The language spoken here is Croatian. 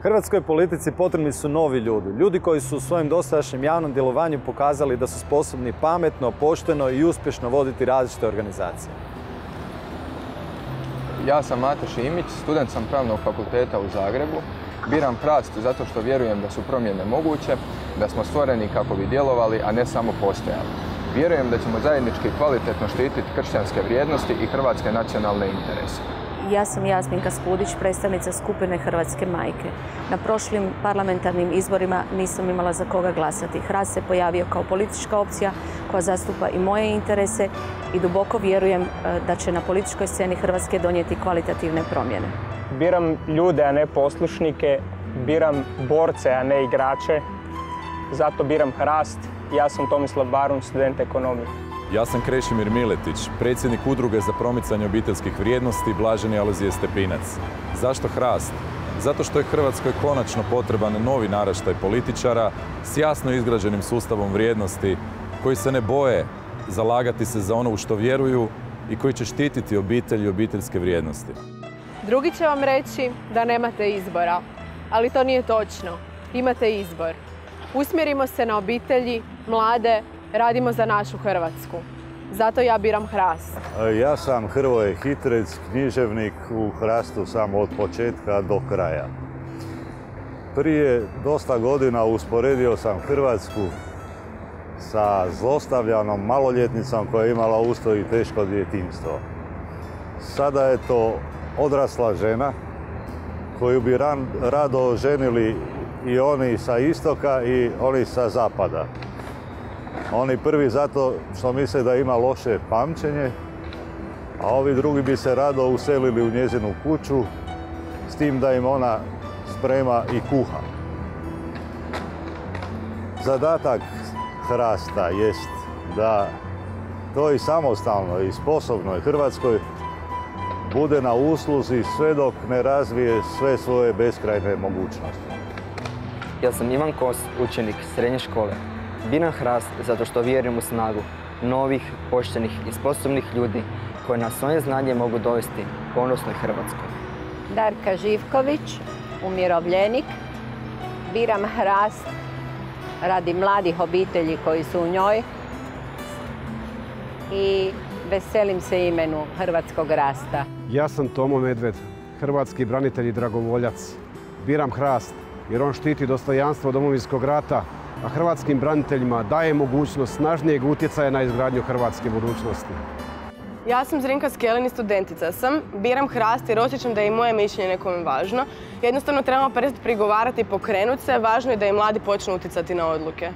Hrvatskoj politici potrebni su novi ljudi. Ljudi koji su u svojem dosadašnjem javnom djelovanju pokazali da su sposobni pametno, pošteno i uspješno voditi različite organizacije. Ja sam Mate Šimić, student sam Pravnog fakulteta u Zagrebu. Biram HRAST zato što vjerujem da su promjene moguće, da smo stvoreni kako bi djelovali, a ne samo postojali. Vjerujem da ćemo zajednički kvalitetno štititi kršćanske vrijednosti i hrvatske nacionalne interese. Ja sam Jasminka Spudić, predstavnica skupine Hrvatske majke. Na prošlim parlamentarnim izborima nisam imala za koga glasati. HRAST se pojavio kao politička opcija koja zastupa i moje interese i duboko vjerujem da će na političkoj sceni Hrvatske donijeti kvalitativne promjene. Biram ljude, a ne poslušnike. Biram borce, a ne igrače. Zato biram HRAST. Ja sam Tomislav Barun, student ekonomije. Ja sam Krešimir Miletić, predsjednik Udruge za promicanje obiteljskih vrijednosti Blaženi Alojzije Stepinac. Zašto HRAST? Zato što je Hrvatskoj konačno potreban novi naraštaj političara s jasno izgrađenim sustavom vrijednosti koji se ne boje zalagati se za ono u što vjeruju i koji će štititi obitelj i obiteljske vrijednosti. Drugi će vam reći da nemate izbora, ali to nije točno. Imate izbor. Usmjerimo se na obitelji, mlade, radimo za našu Hrvatsku. Zato ja biram HRAST. Ja sam Hrvoje Hitrec, književnik u HRAST-u sam od početka do kraja. Prije dosta godina usporedio sam Hrvatsku sa zlostavljanom maloljetnicom koja je imala uz to i teško djetinjstvo. Sada je to odrasla žena koju bi rado oženili i oni sa istoka i oni sa zapada. Oni prvi zato što misle da ima loše pamćenje, a ovi drugi bi se rado uselili u njezinu kuću s tim da im ona sprema i kuha. Zadatak HRAST-a jest da toj samostalnoj i sposobnoj Hrvatskoj bude na usluzi sve dok ne razvije sve svoje beskrajne mogućnosti. Ja sam Ivan Kos, učenik srednje škole. Biram HRAST zato što vjerujem u snagu novih, poštenih i sposobnih ljudi koji na svoje znanje mogu dovesti ponosnoj Hrvatskoj. Darka Živković, umirovljenik. Biram HRAST radi mladih obitelji koji su u njoj i veselim se imenu hrvatskog rasta. Ja sam Tomo Medved, hrvatski branitelj i dragovoljac. Biram HRAST jer on štiti dostojanstvo Domovinskog rata, a hrvatskim braniteljima daje mogućnost snažnijeg utjecaja na izgradnju hrvatske budućnosti. Ja sam Zrinka Skelin i studentica sam. Biram HRAST jer osjećam da je i moje mišljenje nekome važno. Jednostavno trebamo prestati prigovarati i pokrenuti se. Važno je da i mladi počnu utjecati na odluke.